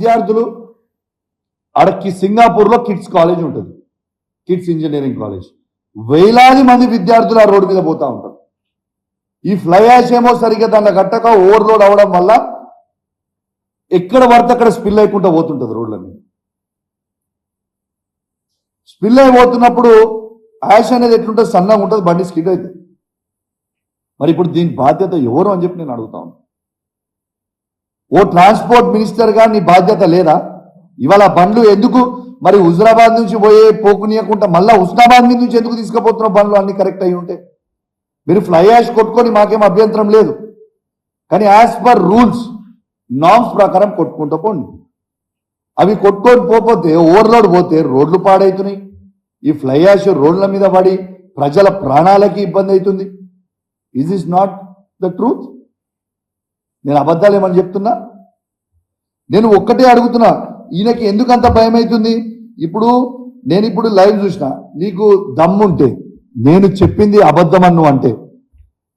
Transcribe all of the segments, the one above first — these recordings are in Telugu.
విద్యార్థులు ఆడకి సింగపూర్లో కిడ్స్ కాలేజ్ ఉంటుంది, కిడ్స్ ఇంజనీరింగ్ కాలేజ్. వేలాది మంది విద్యార్థులు ఆ రోడ్డు మీద పోతా ఉంటారు. ఈ ఫ్లై యాష్ ఏమో సరిగ్గా దాన్ని కట్టక ఓవర్లోడ్ అవడం వల్ల ఎక్కడ పడితే అక్కడ స్పిల్ అయిపోతూ పోతుంటుంది రోడ్ల మీద. స్పిల్ అయిపోతున్నప్పుడు యాష్ అనేది ఎట్లుంటుంది, సన్నగా ఉంటుంది, బండి స్కిడ్ అవుతుంది. మరి ఇప్పుడు దీని బాధ్యత ఎవరు అని చెప్పి నేను అడుగుతాను. ఓ ట్రాన్స్పోర్ట్ మినిస్టర్గా నీ బాధ్యత లేదా? ఇవాళ బండ్లు ఎందుకు మరి హుజరాబాద్ నుంచి పోయే పోకునియకుండా మళ్ళీ హుస్నాబాద్ మీద నుంచి ఎందుకు తీసుకుపోతున్న బండ్లు అన్ని కరెక్ట్ అయి ఉంటే? మీరు ఫ్లై యాష్ కొట్టుకొని మాకేం అభ్యంతరం లేదు, కానీ యాజ్ పర్ రూల్స్ నామ్స్ ప్రకారం కొట్టుకుంటూ పోండి. అవి కొట్టుకొని పోతే ఓవర్లోడ్ పోతే రోడ్లు పాడవుతున్నాయి. ఈ ఫ్లై యాష్ రోడ్ల మీద పడి ప్రజల ప్రాణాలకి ఇబ్బంది అవుతుంది. Is is not the truth? నేను అబద్ధాలు ఏమని చెప్తున్నా? నేను ఒక్కటే అడుగుతున్నా, ఈయనకి ఎందుకు అంత భయం అవుతుంది? నేను ఇప్పుడు లైవ్ చూసిన, నీకు దమ్ముంటే నేను చెప్పింది అబద్ధమన్ను అంటే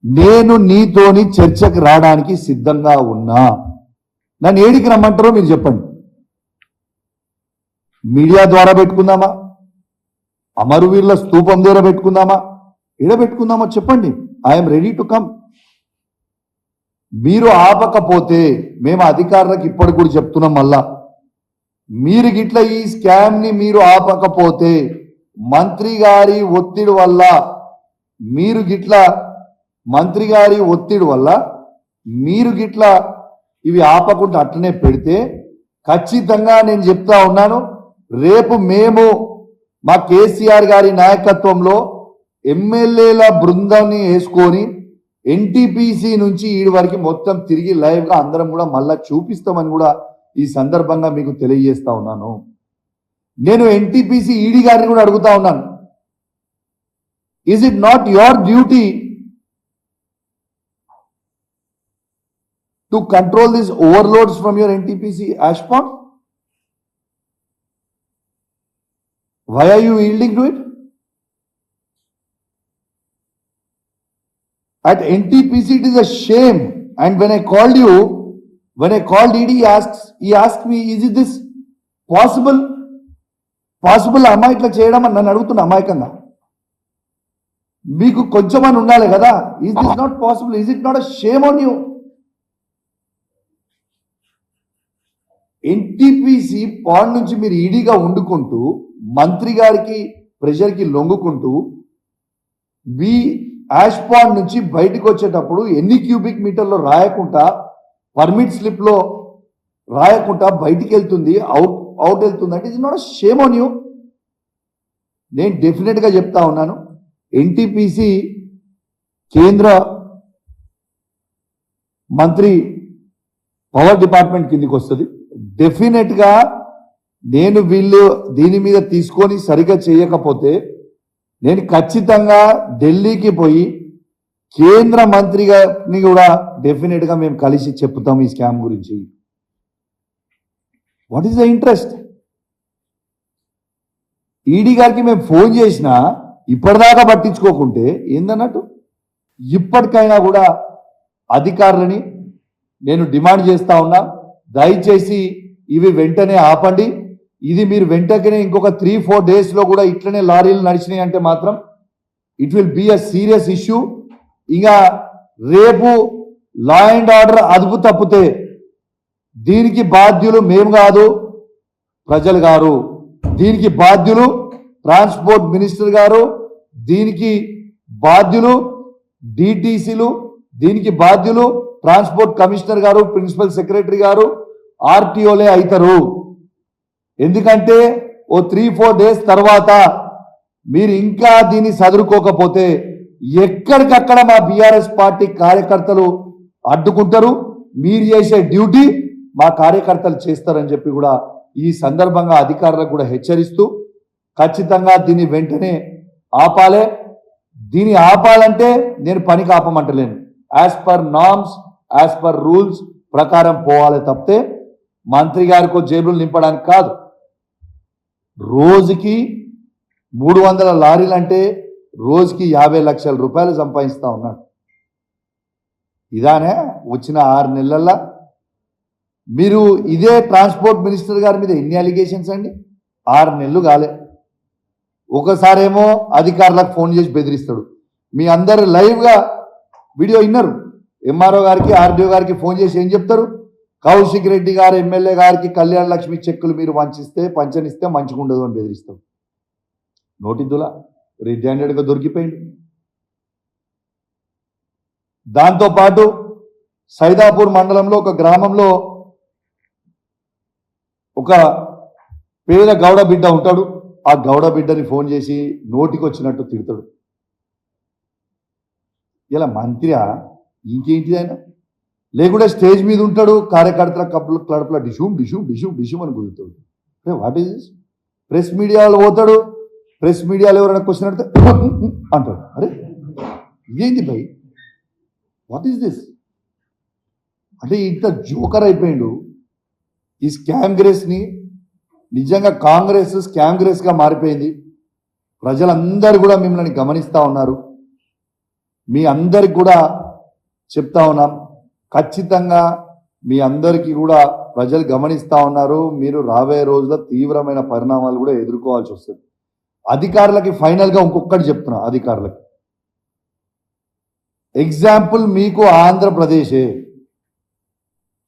నేను నీతోని చర్చకు రావడానికి సిద్ధంగా ఉన్నా. నన్ను ఏడికి రమ్మంటారో మీరు చెప్పండి. మీడియా ద్వారా పెట్టుకుందామా, అమరవీరుల స్తూపం ద్వారా పెట్టుకుందామా, ఎడ పెట్టుకుందామా చెప్పండి. I'm ready to come. మీరు ఆపకపోతే మేము అధికారులకు ఇప్పటికి కూడా చెప్తున్నాం, మళ్ళా మీరు గిట్ల ఈ స్కామ్ ని మీరు ఆపకపోతే మంత్రి గారి ఒత్తిడి వల్ల మీరు గిట్ల ఇవి ఆపకుండా అట్లనే పెడితే ఖచ్చితంగా నేను చెప్తా ఉన్నాను, రేపు మేము మా కేసీఆర్ గారి నాయకత్వంలో ఎమ్మెల్యేల బృందాన్ని వేసుకొని ఎన్టీపీసీ నుంచి ఈడి వరకు మొత్తం తిరిగి లైవ్గా అందరం కూడా మళ్ళా చూపిస్తామని కూడా ఈ సందర్భంగా మీకు తెలియజేస్తా ఉన్నాను. నేను ఎన్టీపీసీ ఈడీ గారిని కూడా అడుగుతా ఉన్నాను, is it not your duty to control this overloads from your NTPC ash pond? Why are you yielding to it? At NTPC it is a shame, and when I called ED, he asked me, is it this possible? అమ్మా ఇట్లా చేయడం అని నన్ను అడుగుతున్నా అమాయకంగా. మీకు కొంచెమని ఉండాలి కదా. Is this not possible? Is it not a shame on you? NTPC pond నుంచి మీరు ఈడీగా వండుకుంటూ మంత్రి గారికి ప్రెషర్కి లొంగుకుంటూ యాష్ పాండ్ నుంచి బయటకు వచ్చేటప్పుడు ఎన్ని క్యూబిక్ మీటర్లో రాయకుండా, పర్మిట్ స్లిప్లో రాయకుండా బయటికి వెళ్తుంది, అవుట్ వెళ్తుంది అంటే it's not a shame on you? నేను డెఫినెట్గా చెప్తా ఉన్నాను, ఎన్టీపీసీ కేంద్ర మంత్రి పవర్ డిపార్ట్మెంట్ కిందికి వస్తుంది. డెఫినెట్గా నేను వీళ్ళు దీని మీద తీసుకొని సరిగా చేయకపోతే నేను ఖచ్చితంగా ఢిల్లీకి పోయి కేంద్ర మంత్రి గారిని కూడా డెఫినెట్గా మేము కలిసి చెప్తాం ఈ స్కామ్ గురించి. What is the interest? ED గారికి మేము ఫోన్ చేసినా ఇప్పటిదాకా పట్టించుకోకుంటే ఏందన్నట్టు? ఇప్పటికైనా కూడా అధికారులని నేను డిమాండ్ చేస్తా ఉన్నా, దయచేసి ఇవి వెంటనే ఆపండి. ఇది మీరు వెంటనే ఇంకొక 3-4 డేస్లో కూడా ఇట్లనే లారీలు నడిచినాయి అంటే మాత్రం it will be a serious issue. ఇంకా రేపు లా అండ్ ఆర్డర్ అదుపు తప్పితే దీనికి బాధ్యులు మేము కాదు, ప్రజలు గారు. దీనికి బాధ్యులు ట్రాన్స్పోర్ట్ మినిస్టర్ గారు, దీనికి బాధ్యులు డిటిసిలు, దీనికి బాధ్యులు ట్రాన్స్పోర్ట్ కమిషనర్ గారు, ప్రిన్సిపల్ సెక్రటరీ గారు, ఆర్టీఓలే అవుతారు. ఎందుకంటే ఓ 3-4 డేస్ తర్వాత మీరు ఇంకా దీన్ని సదురుకోకపోతే ఎక్కడికక్కడ మా బీఆర్ఎస్ పార్టీ కార్యకర్తలు అడ్డుకుంటారు. మీరు చేసే డ్యూటీ మా కార్యకర్తలు చేస్తారని చెప్పి కూడా ఈ సందర్భంగా అధికారులకు కూడా హెచ్చరిస్తూ ఖచ్చితంగా దీన్ని వెంటనే ఆపాలే. దీన్ని ఆపాలంటే నేను పనికి ఆపమంటలేను, as per norms, as per rules ప్రకారం పోవాలి తప్పితే మంత్రి గారికో జేబులు నింపడానికి కాదు. రోజుకి 300 లారీలు అంటే రోజుకి 50 లక్షల రూపాయలు సంపాదిస్తూ ఉన్నాడు. ఇదానే వచ్చిన 6 నెలల్లో మీరు ఇదే ట్రాన్స్పోర్ట్ మినిస్టర్ గారి మీద ఎన్ని అలిగేషన్స్ అండి? 6 నెలలు కాలే. ఒకసారేమో అధికారులకు ఫోన్ చేసి బెదిరిస్తాడు. మీ అందరు లైవ్గా వీడియో విన్నారు. ఎంఆర్ఓ గారికి ఆర్డీఓ గారికి ఫోన్ చేసి ఏం చెప్తారు? కౌశిక్ రెడ్డి గారు ఎమ్మెల్యే గారికి కళ్యాణ లక్ష్మి చెక్కులు మీరు పంచనిస్తే మంచిగా ఉండదు అని బెదిరిస్తాం. నోటిద్దులా రెడ్ హ్యాండెడ్గా దొరికిపోయింది. దాంతోపాటు సైదాపూర్ మండలంలో ఒక గ్రామంలో ఒక పేద గౌడ బిడ్డ ఉంటాడు. ఆ గౌడ బిడ్డని ఫోన్ చేసి నోటికి వచ్చినట్టు తిడతాడు. ఇలా మంత్రియా ఇంకేంటిది ఆయన? లేకుంటే స్టేజ్ మీద ఉంటాడు, కార్యకర్తల కడుపులో డిషూమ్ డిషూమ్ డిషూమ్ డిషూమ్ అని కుదురుతాడు. What is this? ప్రెస్ మీడియాలో పోతాడు, ప్రెస్ మీడియాలో ఎవరైనా క్వశ్చన్ అడితే అంటాడు. అరే ఇదేంటి భయ్, వాట్ ఈస్ దిస్? అంటే ఇంత జోకర్ అయిపోయిండు. ఈ స్కామ్ గ్రేస్ని నిజంగా కాంగ్రెస్ స్కామ్ గ్రేస్గా మారిపోయింది. ప్రజలందరూ కూడా మిమ్మల్ని గమనిస్తూ ఉన్నారు. మీ అందరికి కూడా చెప్తా ఉన్నాం, ఖచ్చితంగా మీ అందరికీ కూడా ప్రజలు గమనిస్తూ ఉన్నారు. మీరు రాబోయే రోజుల్లో తీవ్రమైన పరిణామాలు కూడా ఎదుర్కోవాల్సి వస్తుంది. అధికారులకి ఫైనల్గా ఇంకొకటి చెప్తున్నా, అధికారులకి ఎగ్జాంపుల్ మీకు ఆంధ్రప్రదేశే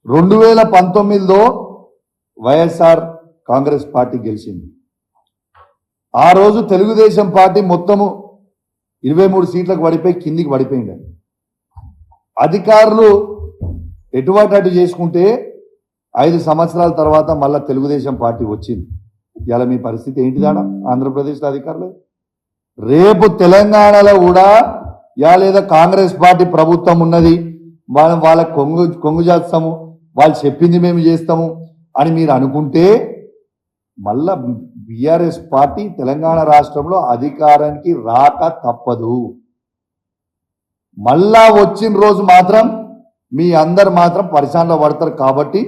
2019లో వైఎస్ఆర్ కాంగ్రెస్ పార్టీ గెలిచింది. ఆ రోజు తెలుగుదేశం పార్టీ మొత్తము 23 సీట్లకు పడిపోయి కిందికి పడిపోయింది. అధికారులు ఎటువంటి అటు చేసుకుంటే 5 సంవత్సరాల తర్వాత మళ్ళా తెలుగుదేశం పార్టీ వచ్చింది. ఇలా మీ పరిస్థితి ఏంటిదాడా ఆంధ్రప్రదేశ్లో అధికారులు? రేపు తెలంగాణలో కూడా లేదా కాంగ్రెస్ పార్టీ ప్రభుత్వం ఉన్నది, వాళ్ళకి కొంగు చేస్తాము, వాళ్ళు చెప్పింది మేము చేస్తాము అని మీరు అనుకుంటే మళ్ళా బీఆర్ఎస్ పార్టీ తెలంగాణ రాష్ట్రంలో అధికారానికి రాక తప్పదు. మళ్ళా వచ్చిన రోజు మాత్రం మీ అందరు మాత్రం పరిశానలో పడతారు. కాబట్టి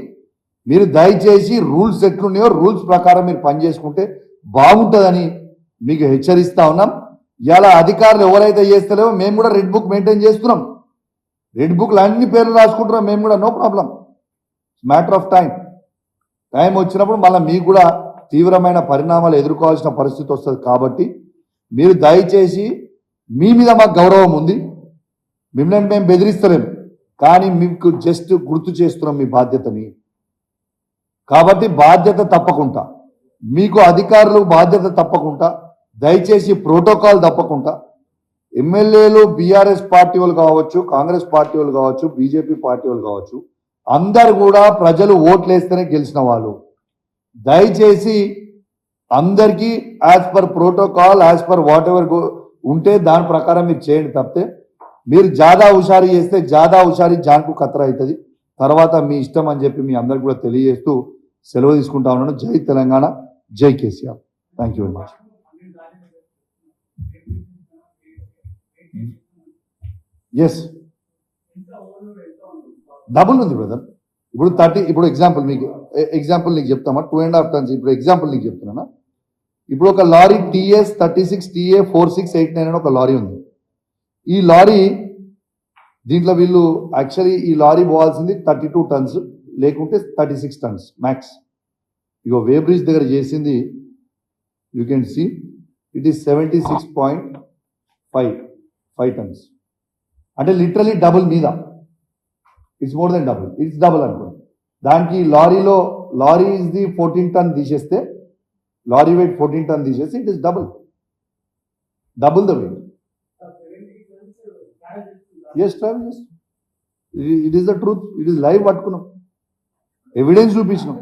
మీరు దయచేసి రూల్స్ ఎట్లున్నాయో రూల్స్ ప్రకారం మీరు పనిచేసుకుంటే బాగుంటుందని మీకు హెచ్చరిస్తా ఉన్నాం. ఇలా అధికారులు ఎవరైతే చేస్తలేవో మేము కూడా రెడ్ బుక్ మెయింటైన్ చేస్తున్నాం. రెడ్ బుక్లు అన్ని పేర్లు రాసుకుంటున్నాం మేము కూడా, no problem. Matter of time వచ్చినప్పుడు మళ్ళీ మీకు కూడా తీవ్రమైన పరిణామాలు ఎదుర్కోవాల్సిన పరిస్థితి వస్తుంది. కాబట్టి మీరు దయచేసి, మీ మీద మాకు గౌరవం ఉంది, మిమ్మల్ని మేము బెదిరిస్తలేము, కానీ మీకు జస్ట్ గుర్తు చేస్తున్నాం మీ బాధ్యతని. కాబట్టి బాధ్యత తప్పకుండా, మీకు అధికారులు బాధ్యత తప్పకుండా, దయచేసి ప్రోటోకాల్ తప్పకుండా, ఎమ్మెల్యేలు బీఆర్ఎస్ పార్టీ వాళ్ళు కావచ్చు, కాంగ్రెస్ పార్టీ వాళ్ళు కావచ్చు, బీజేపీ పార్టీ వాళ్ళు కావచ్చు, అందరు కూడా ప్రజలు ఓట్లు వేస్తేనే గెలిచిన వాళ్ళు. దయచేసి అందరికీ as per protocol, as per watt ever ఉంటే దాని ప్రకారం మీరు చేయండి. తప్పితే మీరు జాదా హుషారీ చేస్తే జాదా హుషారీ జాన్కు ఖతరా అవుతుంది. తర్వాత మీ ఇష్టం అని చెప్పి మీ అందరికి కూడా తెలియజేస్తూ సెలవు తీసుకుంటా ఉన్నాను. జై తెలంగాణ, జై KCR. Thank you very much. Yes, double ఉంది బ్రదర్. ఇప్పుడు 30, ఇప్పుడు ఎగ్జాంపుల్ నీకు చెప్తామా, 2.5 టన్స్. ఇప్పుడు ఎగ్జాంపుల్ నీకు చెప్తున్నా. ఇప్పుడు ఒక లారీ TS 36 TA 4689 అని ఒక లారీ ఉంది. ఈ లారీ దీంట్లో వీళ్ళు యాక్చువల్లీ ఈ లారీ పోవాల్సింది 32 టన్స్, లేకుంటే 36 టన్స్ మ్యాక్స్. ఇగో వే బ్రిడ్జ్ దగ్గర చేసింది, you can see it is 76.5 tons. అంటే లిటరలీ డబుల్ మీద, it's more than double, it's double అనుకోండి. దానికి లారీ ఇస్ ది 14 టన్ తీసేస్తే, లారీ వెయిట్ 14 టన్ తీసేస్తే it is double the weight. Yes travel, it is the truth, it is live పట్టుకున్నాం, ఎవిడెన్స్ చూపించినాం.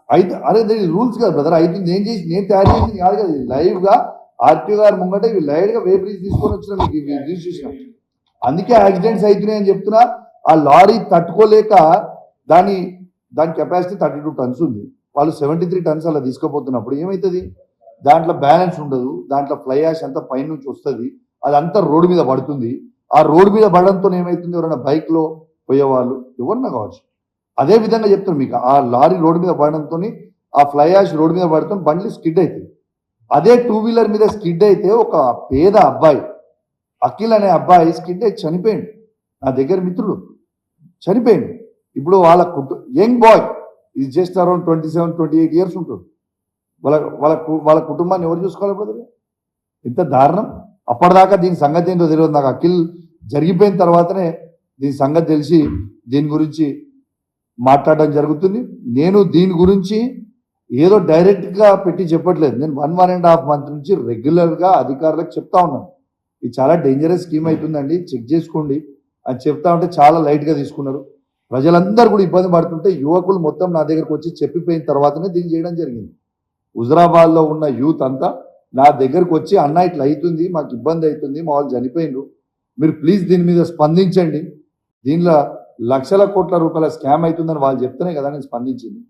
అయితే అరే రూల్స్ కదా బ్రదర్, అయితే నేను తయారు చేసింది కాదు కదా, లైవ్గా ఆర్టీఓ గారు ముంగట ఇవి లైవ్గా వే బ్రిడ్జ్ తీసుకొని వచ్చిన మీకు రిజిస్ట్రేషన్. అందుకే యాక్సిడెంట్స్ అవుతున్నాయి అని చెప్తున్నా. ఆ లారీ తట్టుకోలేక దాని కెపాసిటీ 32 టన్స్ ఉంది, వాళ్ళు 73 టన్స్ అలా తీసుకుపోతున్నప్పుడు ఏమవుతుంది? దాంట్లో బ్యాలెన్స్ ఉండదు, దాంట్లో ఫ్లై యాష్ అంతా పైనుంచి వస్తుంది, అదంతా రోడ్డు మీద పడుతుంది. ఆ రోడ్డు మీద పడడంతో ఏమవుతుంది? ఎవరైనా బైక్లో పోయేవాళ్ళు ఎవరన్నా కావచ్చు. అదే విధంగా చెప్తాను మీకు, ఆ లారీ రోడ్డు మీద పడడంతో ఆ ఫ్లై యాష్ రోడ్డు మీద పడటం బండ్లు స్కిడ్ అవుతుంది. అదే 2 వీలర్ మీద స్కిడ్ అయితే ఒక పేద అబ్బాయి, అఖిల్ అనే అబ్బాయి స్కిడ్ అయి చనిపోయింది. నా దగ్గర మిత్రుడు చనిపోయింది. ఇప్పుడు వాళ్ళ young boy is just around 27-28 years ఉంటాడు. వాళ్ళ కుటుంబాన్ని ఎవరు చూసుకోవాలి బ్రదర్? ఇంత దారుణం. అప్పటిదాకా దీని సంగతి ఏంటో తెలియదు నాకు. అఖిల్ జరిగిపోయిన తర్వాతనే దీని సంగతి తెలిసి దీని గురించి మాట్లాడడం జరుగుతుంది. నేను దీని గురించి ఏదో డైరెక్ట్గా పెట్టి చెప్పట్లేదు. నేను 1.5 month నుంచి రెగ్యులర్గా అధికారులకు చెప్తా ఉన్నాను, ఇది చాలా డేంజరస్ స్కీమ్ అవుతుందండి, చెక్ చేసుకోండి అని చెప్తా ఉంటే చాలా లైట్గా తీసుకున్నారు. ప్రజలందరూ కూడా ఇబ్బంది పడుతుంటే యువకులు మొత్తం నా దగ్గరకు వచ్చి చెప్పిపోయిన తర్వాతనే దీన్ని చేయడం జరిగింది. హుజరాబాద్లో ఉన్న యూత్ అంతా నా దగ్గరకు వచ్చి అన్న ఇట్లా అవుతుంది, మాకు ఇబ్బంది అవుతుంది, మా వాళ్ళు చనిపోయినారు, మీరు ప్లీజ్ దీని మీద స్పందించండి, దీనిలో లక్షల కోట్ల రూపాయల స్కామ్ అవుతుందని వాళ్ళు చెప్తేనే కదా నేను స్పందించింది.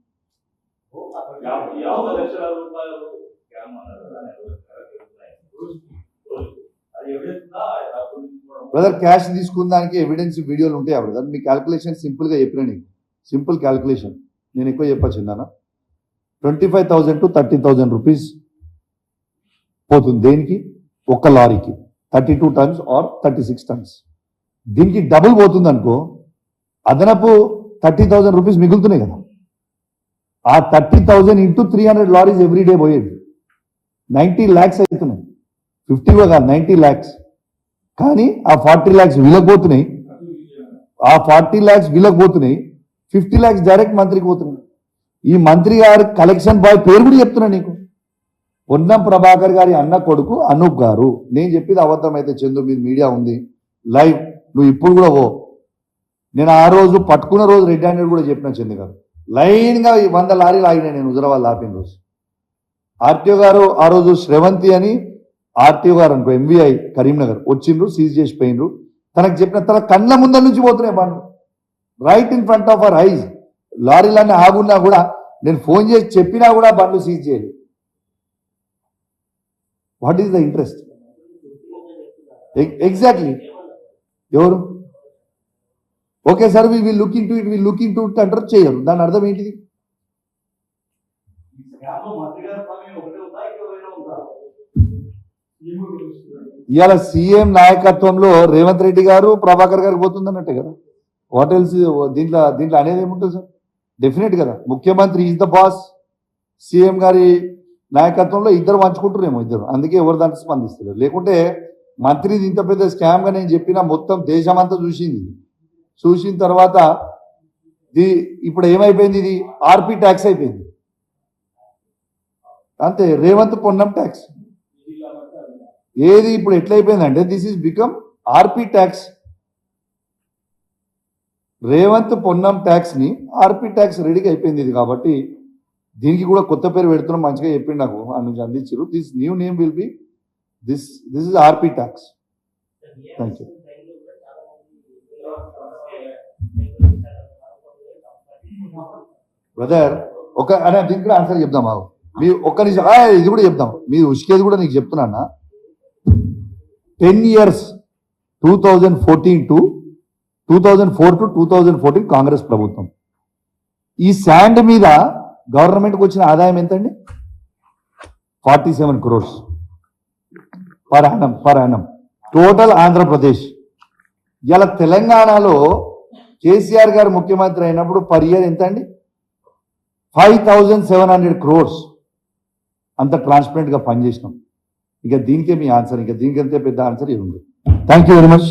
బ్రదర్ క్యాష్ తీసుకున్న దానికి ఎవిడెన్స్ వీడియోలు ఉంటాయా బ్రదర్? మీ క్యాల్కులేషన్ సింపుల్గా చెప్పిన నీకు, సింపుల్ క్యాల్కులేషన్ నేను ఎక్కువ చెప్పచ్చిందానా? 25,000 to 30,000 రూపీస్ పోతుంది దేనికి? ఒక్క లారీకి 32 tons ఆర్ 36 tons. దీనికి డబుల్ పోతుంది అనుకో, అదనపు 30,000 రూపీస్ మిగులుతున్నాయి కదా. ఆ 30,000 ఇంటూ 300 లారీస్ ఎవ్రీ డే పోయేది 90 lakhs అవుతున్నాయి. 50 కూడా కాదు, 90 lakhs. కానీ ఆ 40 lakhs వీళ్ళకపోతున్నాయి, ఆ 40 lakhs వీళ్ళకపోతున్నాయి, 50 lakhs డైరెక్ట్ మంత్రికి పోతున్నాయి. ఈ మంత్రి గారు కలెక్షన్ బాయ్ పేరు కూడా చెప్తున్నా నీకు, పొన్నం ప్రభాకర్ గారి అన్న కొడుకు అనూప్ గారు. నేను చెప్పేది అబద్ధం అయితే చందు, మీరు మీడియా ఉంది లైవ్, నువ్వు ఇప్పుడు కూడా ఓ. నేను ఆ రోజు పట్టుకున్న రోజు రెడ్ హ్యాండెడ్ కూడా చెప్పిన చందు గారు, లైన్గా 100 లారీలు ఆగినాయి నేను హుజరాబాద్ ఆపిన రోజు. ఆర్టీఓ గారు ఆ రోజు శ్రవంతి అని ఆర్టీఓ గారు అనుకో ఎంవీఐ కరీంనగర్ వచ్చిండ్రు, సీజ్ చేసి పోయినరు. తనకు చెప్పిన తన కళ్ళ ముందర నుంచి పోతున్నాయి బండ్లు, right in front of our eyes. లారీలన్నీ ఆగున్నా కూడా నేను ఫోన్ చేసి చెప్పినా కూడా బండ్లు సీజ్ చేయలేదు. What is the interest? Exactly ఎవరు? Okay sir we will look into it అంటారు, చేయరు. దాని అర్థం ఏంటిది? ఇవాళ సీఎం నాయకత్వంలో రేవంత్ రెడ్డి గారు ప్రభాకర్ గారికి పోతుందన్నట్టే కదా. What else? దీంట్లో అనేది ఏముంటుంది సార్? డెఫినెట్ కదా, ముఖ్యమంత్రి ఈజ్ ద బాస్, సీఎం గారి నాయకత్వంలో ఇద్దరు పంచుకుంటారేమో ఇద్దరు, అందుకే ఎవరు దాంట్లో స్పందిస్తారు. లేకుంటే మంత్రిది ఇంత పెద్ద స్కామ్గా నేను చెప్పిన మొత్తం దేశమంతా చూసిన తర్వాత ఇప్పుడు ఏమైపోయింది? ఇది ఆర్పీ ట్యాక్స్ అయిపోయింది అంతే, రేవంత్ పొన్నం ట్యాక్స్. ఏది ఇప్పుడు ఎట్లయిపోయిందంటే this is become RP tax. Revanth Ponnam tax ని ఆర్పీ ట్యాక్స్ రెడీగా అయిపోయింది ఇది. కాబట్టి దీనికి కూడా కొత్త పేరు పెడుతున్నాం, మంచిగా చెప్పిండు నాకు ఆ నుంచి అందించారు. This new name will be this is RP tax. Thank you brother. దీనికి కూడా ఆన్సర్ చెప్దామా? మీ ఒక్క నిమిషం, ఇది కూడా చెప్దాం. మీరు ఉష్కేది కూడా నీకు చెప్తున్నా. 10 years 2004 to 2014 కాంగ్రెస్ ప్రభుత్వం. ఈ శాండ్ మీద గవర్నమెంట్కి వచ్చిన ఆదాయం ఎంతండి? 47 crores per annum total Andhra Pradesh. ఇలా తెలంగాణలో కేసీఆర్ గారు ముఖ్యమంత్రి అయినప్పుడు పర్ ఇయర్ ఎంత అండి? 5,700 crores. అంత ట్రాన్స్పరెంట్గా పనిచేసినాం. ఇక దీనికే మీ ఆన్సర్, ఇంకా దీనికంతే పెద్ద ఆన్సర్ ఏముంది? Thank you very much.